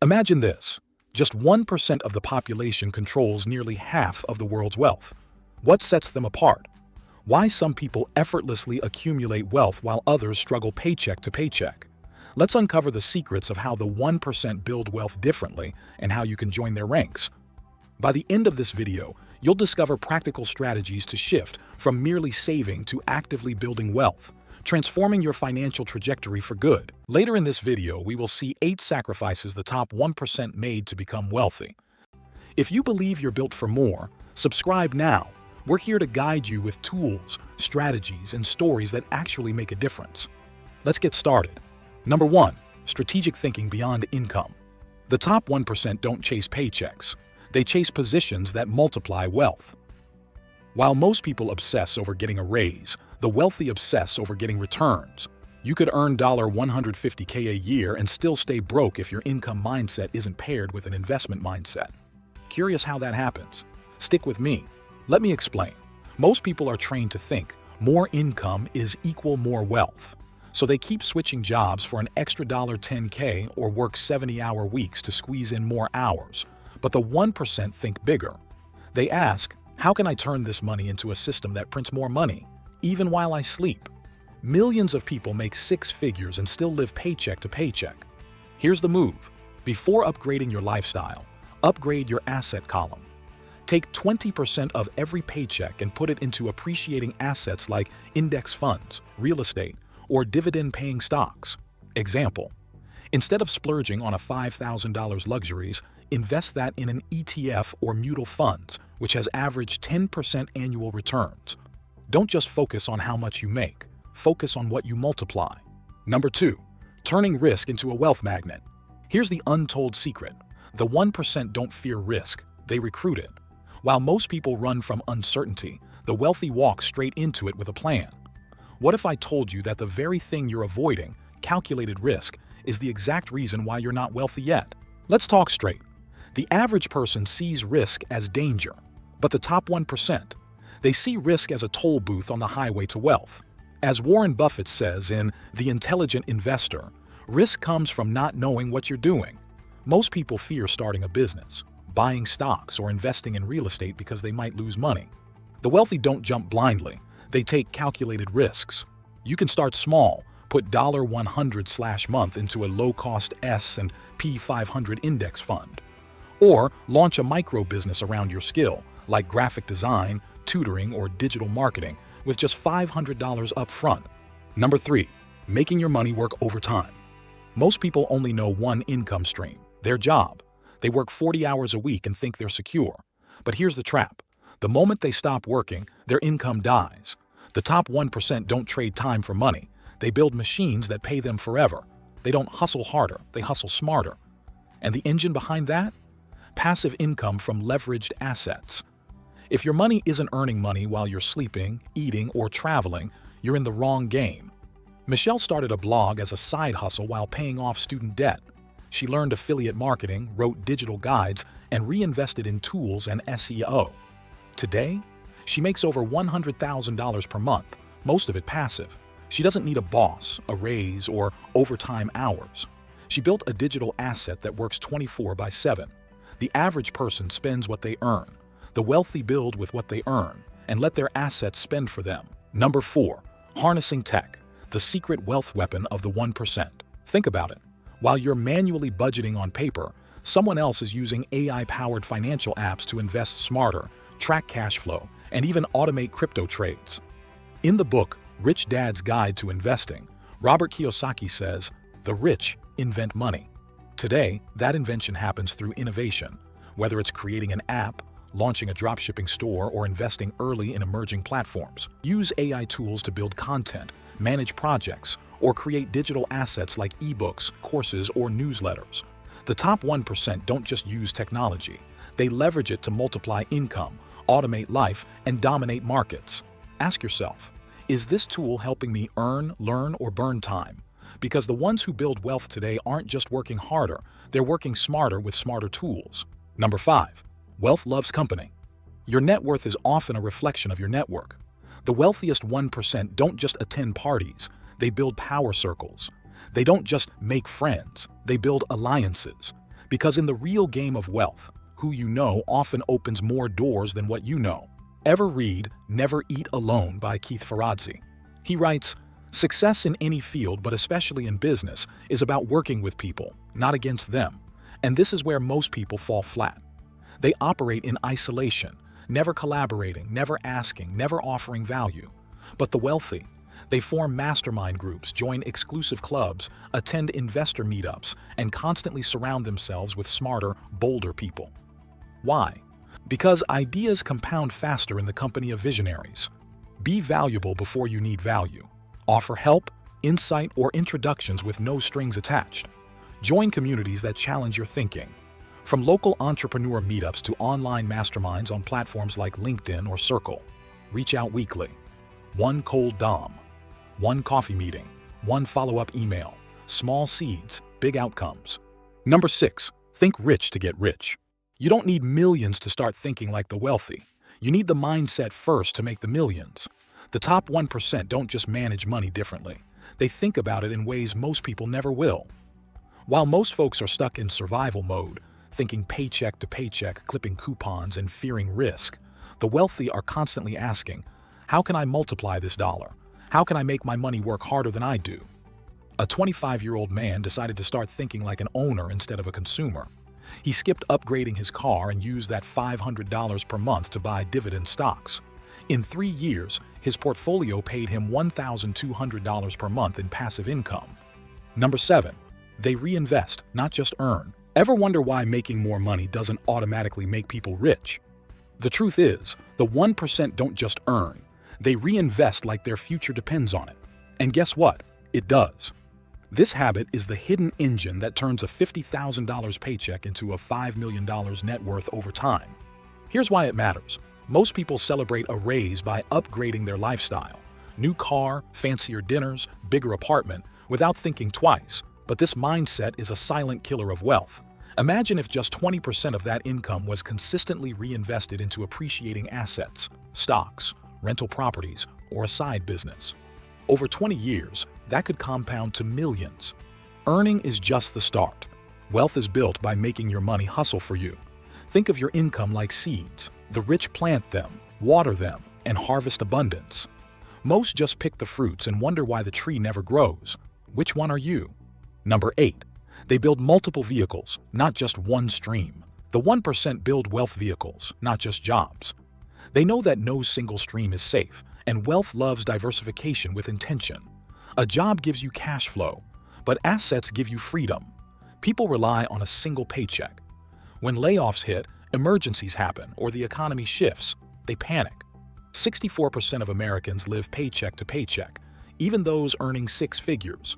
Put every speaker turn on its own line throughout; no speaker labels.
Imagine this. Just 1% of the population controls nearly half of the world's wealth. What sets them apart? Why some people effortlessly accumulate wealth while others struggle paycheck to paycheck? Let's uncover the secrets of how the 1% build wealth differently and how you can join their ranks. By the end of this video, you'll discover practical strategies to shift from merely saving to actively building wealth, transforming your financial trajectory for good. Later in this video, we will see 8 sacrifices the top 1% made to become wealthy. If you believe you're built for more, subscribe now. We're here to guide you with tools, strategies, and stories that actually make a difference. Let's get started. Number 1. Strategic thinking beyond income. The top 1% don't chase paychecks. They chase positions that multiply wealth. While most people obsess over getting a raise, the wealthy obsess over getting returns. You could earn $150K a year and still stay broke if your income mindset isn't paired with an investment mindset. Curious how that happens? Stick with me. Let me explain. Most people are trained to think more income is equal more wealth. So they keep switching jobs for an extra $10K or work 70-hour weeks to squeeze in more hours. But the 1% think bigger. They ask, how can I turn this money into a system that prints more money, even while I sleep? Millions of people make 6 figures and still live paycheck to paycheck. Here's the move. Before upgrading your lifestyle, upgrade your asset column. Take 20% of every paycheck and put it into appreciating assets like index funds, real estate, or dividend-paying stocks. Example, instead of splurging on a $5,000 luxuries, invest that in an ETF or mutual funds, which has averaged 10% annual returns. Don't just focus on how much you make, focus on what you multiply. Number 2, turning risk into a wealth magnet. Here's the untold secret. The 1% don't fear risk, they recruit it. While most people run from uncertainty, the wealthy walk straight into it with a plan. What if I told you that the very thing you're avoiding, calculated risk, is the exact reason why you're not wealthy yet? Let's talk straight. The average person sees risk as danger, but the top 1%, they see risk as a toll booth on the highway to wealth. As Warren Buffett says in The Intelligent Investor, risk comes from not knowing what you're doing. Most people fear starting a business, buying stocks, or investing in real estate because they might lose money. The wealthy don't jump blindly. They take calculated risks. You can start small, put $100/month into a low-cost S&P 500 index fund. Or launch a micro-business around your skill, like graphic design, tutoring, or digital marketing, with just $500 up front. Number 3, making your money work overtime. Most people only know one income stream, their job. They work 40 hours a week and think they're secure. But here's the trap. The moment they stop working, their income dies. The top 1% don't trade time for money. They build machines that pay them forever. They don't hustle harder, they hustle smarter. And the engine behind that? Passive income from leveraged assets. If your money isn't earning money while you're sleeping, eating, or traveling, you're in the wrong game. Michelle started a blog as a side hustle while paying off student debt. She learned affiliate marketing, wrote digital guides, and reinvested in tools and SEO. Today, she makes over $100,000 per month, most of it passive. She doesn't need a boss, a raise, or overtime hours. She built a digital asset that works 24/7. The average person spends what they earn. The wealthy build with what they earn and let their assets spend for them. Number 4, harnessing tech, the secret wealth weapon of the 1%. Think about it. While you're manually budgeting on paper, someone else is using AI-powered financial apps to invest smarter, track cash flow, and even automate crypto trades. In the book, Rich Dad's Guide to Investing, Robert Kiyosaki says, "The rich invent money." Today, that invention happens through innovation, whether it's creating an app, launching a dropshipping store, or investing early in emerging platforms. Use AI tools to build content, manage projects, or create digital assets like ebooks, courses, or newsletters. The top 1% don't just use technology. They leverage it to multiply income, automate life, and dominate markets. Ask yourself, is this tool helping me earn, learn, or burn time? Because the ones who build wealth today aren't just working harder, they're working smarter with smarter tools. Number 5, wealth loves company. Your net worth is often a reflection of your network. The wealthiest 1% don't just attend parties, they build power circles. They don't just make friends, they build alliances. Because in the real game of wealth, who you know often opens more doors than what you know. Ever read Never Eat Alone by Keith Ferrazzi? He writes, "Success in any field, but especially in business, is about working with people, not against them. And this is where most people fall flat. They operate in isolation, never collaborating, never asking, never offering value. But the wealthy, they form mastermind groups, join exclusive clubs, attend investor meetups, and constantly surround themselves with smarter, bolder people. Why? Because ideas compound faster in the company of visionaries. Be valuable before you need value. Offer help, insight, or introductions with no strings attached. Join communities that challenge your thinking. From local entrepreneur meetups to online masterminds on platforms like LinkedIn or Circle. Reach out weekly. One cold dom. One coffee meeting. One follow-up email. Small seeds, big outcomes. Number 6, think rich to get rich. You don't need millions to start thinking like the wealthy. You need the mindset first to make the millions. The top 1% don't just manage money differently. They think about it in ways most people never will. While most folks are stuck in survival mode, thinking paycheck to paycheck, clipping coupons, and fearing risk, the wealthy are constantly asking, how can I multiply this dollar? How can I make my money work harder than I do? A 25-year-old man decided to start thinking like an owner instead of a consumer. He skipped upgrading his car and used that $500 per month to buy dividend stocks. In 3 years, his portfolio paid him $1,200 per month in passive income. Number 7, they reinvest, not just earn. Ever wonder why making more money doesn't automatically make people rich? The truth is, the 1% don't just earn. They reinvest like their future depends on it. And guess what? It does. This habit is the hidden engine that turns a $50,000 paycheck into a $5 million net worth over time. Here's why it matters. Most people celebrate a raise by upgrading their lifestyle. New car, fancier dinners, bigger apartment, without thinking twice. But this mindset is a silent killer of wealth. Imagine if just 20% of that income was consistently reinvested into appreciating assets, stocks, rental properties, or a side business. Over 20 years, that could compound to millions. Earning is just the start. Wealth is built by making your money hustle for you. Think of your income like seeds. The rich plant them, water them, and harvest abundance. Most just pick the fruits and wonder why the tree never grows. Which one are you? Number 8. They build multiple vehicles, not just one stream. The 1% build wealth vehicles, not just jobs. They know that no single stream is safe, and wealth loves diversification with intention. A job gives you cash flow, but assets give you freedom. People rely on a single paycheck. When layoffs hit, emergencies happen, or the economy shifts, they panic. 64% of Americans live paycheck to paycheck, even those earning 6 figures.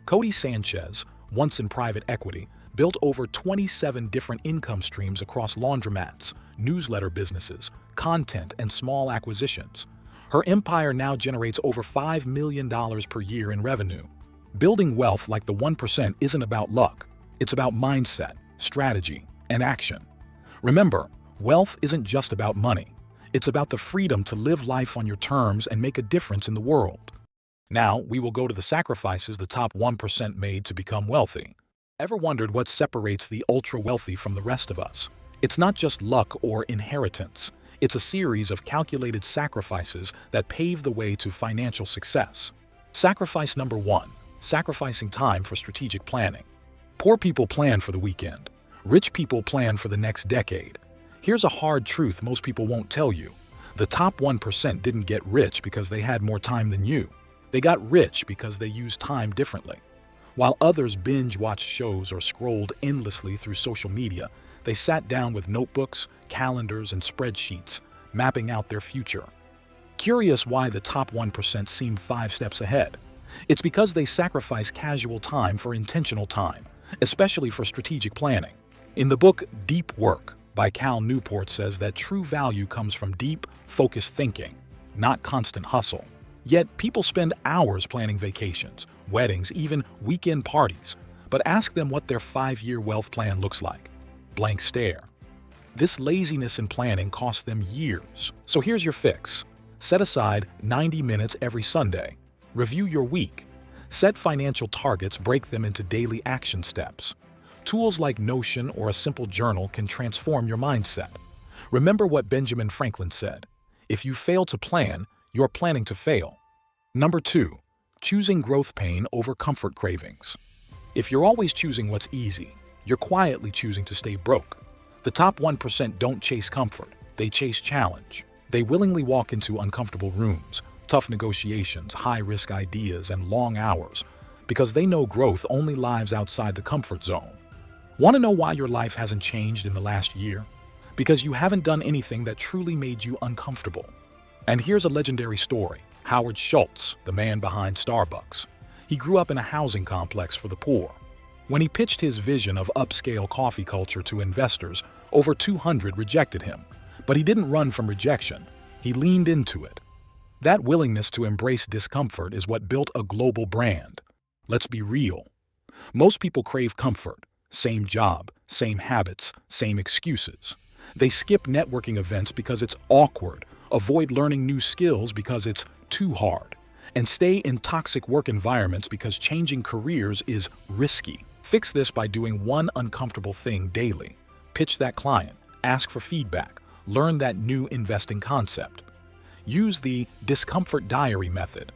Cody Sanchez, once in private equity, built over 27 different income streams across laundromats, newsletter businesses, content, and small acquisitions. Her empire now generates over $5 million per year in revenue. Building wealth like the 1% isn't about luck. It's about mindset, strategy, and action. Remember, wealth isn't just about money. It's about the freedom to live life on your terms and make a difference in the world. Now, we will go to the sacrifices the top 1% made to become wealthy. Ever wondered what separates the ultra-wealthy from the rest of us? It's not just luck or inheritance. It's a series of calculated sacrifices that pave the way to financial success. Sacrifice number 1, sacrificing time for strategic planning. Poor people plan for the weekend. Rich people plan for the next decade. Here's a hard truth most people won't tell you. The top 1% didn't get rich because they had more time than you. They got rich because they used time differently. While others binge-watched shows or scrolled endlessly through social media, they sat down with notebooks, calendars, and spreadsheets, mapping out their future. Curious why the top 1% seem 5 steps ahead? It's because they sacrifice casual time for intentional time, especially for strategic planning. In the book Deep Work by Cal Newport says that true value comes from deep, focused thinking, not constant hustle. Yet people spend hours planning vacations, weddings, even weekend parties. But ask them what their 5-year wealth plan looks like. Blank stare. This laziness in planning costs them years. So here's your fix. Set aside 90 minutes every Sunday. Review your week. Set financial targets, break them into daily action steps. Tools like Notion or a simple journal can transform your mindset. Remember what Benjamin Franklin said: if you fail to plan, you're planning to fail. Number 2. Choosing growth pain over comfort cravings. If you're always choosing what's easy, you're quietly choosing to stay broke. The top 1% don't chase comfort, they chase challenge. They willingly walk into uncomfortable rooms, tough negotiations, high-risk ideas, and long hours, because they know growth only lives outside the comfort zone. Want to know why your life hasn't changed in the last year? Because you haven't done anything that truly made you uncomfortable. And here's a legendary story. Howard Schultz, the man behind Starbucks. He grew up in a housing complex for the poor. When he pitched his vision of upscale coffee culture to investors, over 200 rejected him. But he didn't run from rejection. He leaned into it. That willingness to embrace discomfort is what built a global brand. Let's be real. Most people crave comfort. Same job, same habits, same excuses. They skip networking events because it's awkward, avoid learning new skills because it's too hard, and stay in toxic work environments because changing careers is risky. Fix this by doing one uncomfortable thing daily. Pitch that client, ask for feedback, learn that new investing concept. Use the discomfort diary method.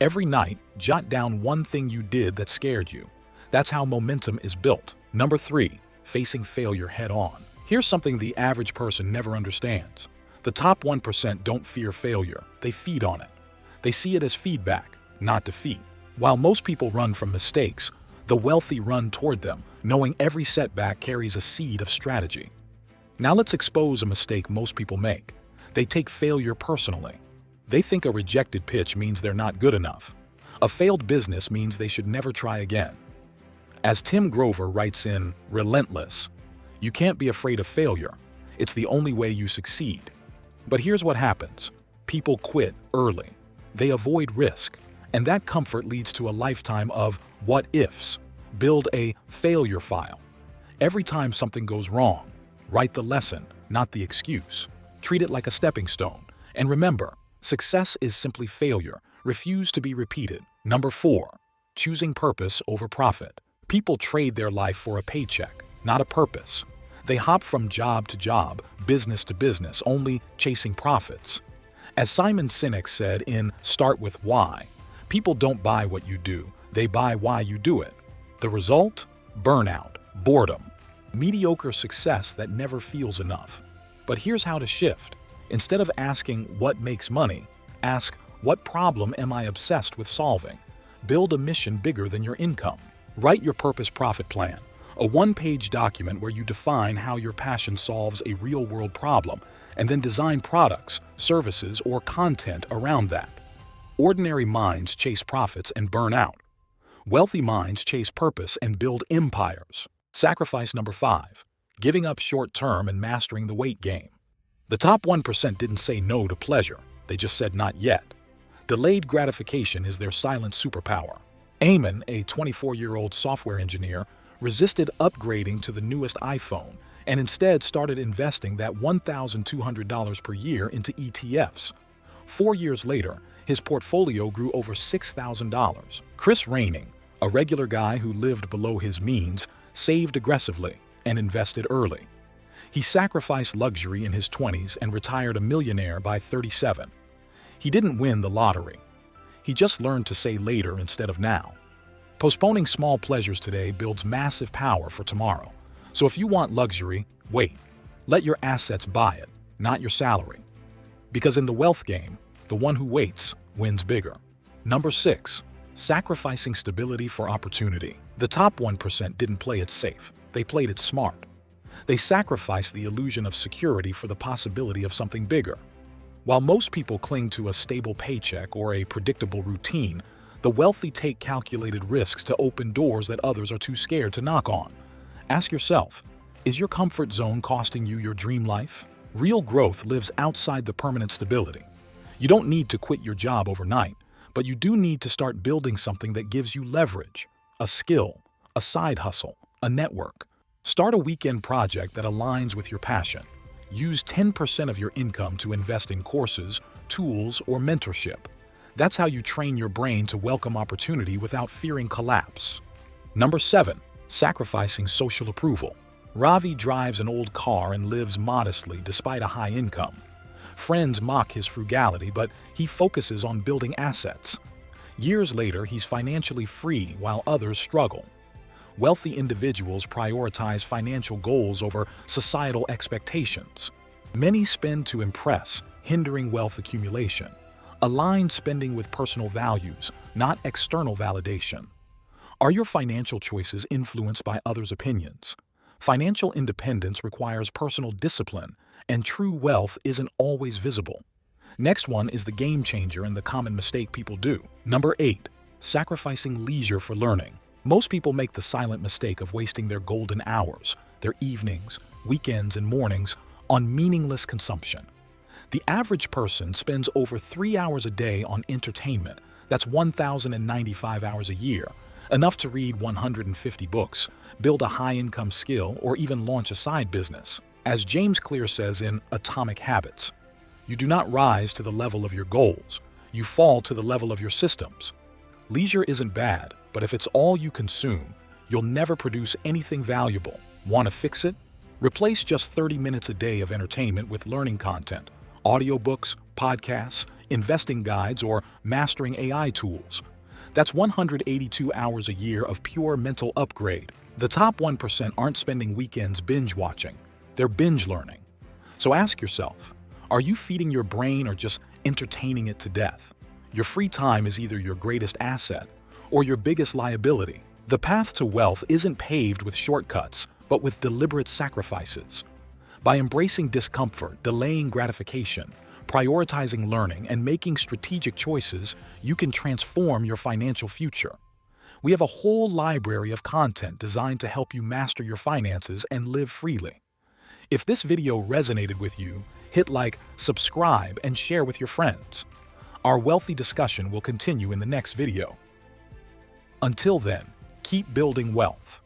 Every night, jot down one thing you did that scared you. That's how momentum is built. Number 3, facing failure head on. Here's something the average person never understands. The top 1% don't fear failure, they feed on it. They see it as feedback, not defeat. While most people run from mistakes, the wealthy run toward them, knowing every setback carries a seed of strategy. Now let's expose a mistake most people make. They take failure personally. They think a rejected pitch means they're not good enough. A failed business means they should never try again. As Tim Grover writes in Relentless, you can't be afraid of failure. It's the only way you succeed. But here's what happens. People quit early. They avoid risk. And that comfort leads to a lifetime of what-ifs. Build a failure file. Every time something goes wrong, write the lesson, not the excuse. Treat it like a stepping stone. And remember, success is simply failure. Refuse to be repeated. Number 4, choosing purpose over profit. People trade their life for a paycheck, not a purpose. They hop from job to job, business to business, only chasing profits. As Simon Sinek said in Start With Why, people don't buy what you do, they buy why you do it. The result? Burnout, boredom, mediocre success that never feels enough. But here's how to shift. Instead of asking what makes money, ask what problem am I obsessed with solving? Build a mission bigger than your income. Write your purpose profit plan, a one-page document where you define how your passion solves a real-world problem, and then design products, services, or content around that. Ordinary minds chase profits and burn out. Wealthy minds chase purpose and build empires. Sacrifice number 5, giving up short-term and mastering the weight game. The top 1% didn't say no to pleasure, they just said not yet. Delayed gratification is their silent superpower. Eamon, a 24-year-old software engineer, resisted upgrading to the newest iPhone and instead started investing that $1,200 per year into ETFs. 4 years later, his portfolio grew over $6,000. Chris Raining, a regular guy who lived below his means, saved aggressively and invested early. He sacrificed luxury in his 20s and retired a millionaire by 37. He didn't win the lottery. He just learned to say later instead of now. Postponing small pleasures today builds massive power for tomorrow. So if you want luxury, wait. Let your assets buy it, not your salary. Because in the wealth game, the one who waits wins bigger. Number 6, sacrificing stability for opportunity. The top 1% didn't play it safe. They played it smart. They sacrificed the illusion of security for the possibility of something bigger. While most people cling to a stable paycheck or a predictable routine, the wealthy take calculated risks to open doors that others are too scared to knock on. Ask yourself, is your comfort zone costing you your dream life? Real growth lives outside the permanent stability. You don't need to quit your job overnight, but you do need to start building something that gives you leverage, a skill, a side hustle, a network. Start a weekend project that aligns with your passion. Use 10% of your income to invest in courses, tools, or mentorship. That's how you train your brain to welcome opportunity without fearing collapse. Number 7, Sacrificing social approval. Ravi drives an old car and lives modestly despite a high income. Friends mock his frugality, but he focuses on building assets. Years later, he's financially free while others struggle. Wealthy individuals prioritize financial goals over societal expectations. Many spend to impress, hindering wealth accumulation. Align spending with personal values, not external validation. Are your financial choices influenced by others' opinions? Financial independence requires personal discipline, and true wealth isn't always visible. Next one is the game changer and the common mistake people do. Number 8. Sacrificing leisure for learning. Most people make the silent mistake of wasting their golden hours, their evenings, weekends, and mornings on meaningless consumption. The average person spends over 3 hours a day on entertainment. That's 1,095 hours a year, enough to read 150 books, build a high-income skill, or even launch a side business. As James Clear says in Atomic Habits, you do not rise to the level of your goals, you fall to the level of your systems. Leisure isn't bad, but if it's all you consume, you'll never produce anything valuable. Want to fix it? Replace just 30 minutes a day of entertainment with learning content, audiobooks, podcasts, investing guides, or mastering AI tools. That's 182 hours a year of pure mental upgrade. The top 1% aren't spending weekends binge watching, they're binge learning. So ask yourself, are you feeding your brain or just entertaining it to death? Your free time is either your greatest asset or your biggest liability. The path to wealth isn't paved with shortcuts, but with deliberate sacrifices. By embracing discomfort, delaying gratification, prioritizing learning, and making strategic choices, you can transform your financial future. We have a whole library of content designed to help you master your finances and live freely. If this video resonated with you, hit like, subscribe, and share with your friends. Our wealthy discussion will continue in the next video. Until then, keep building wealth.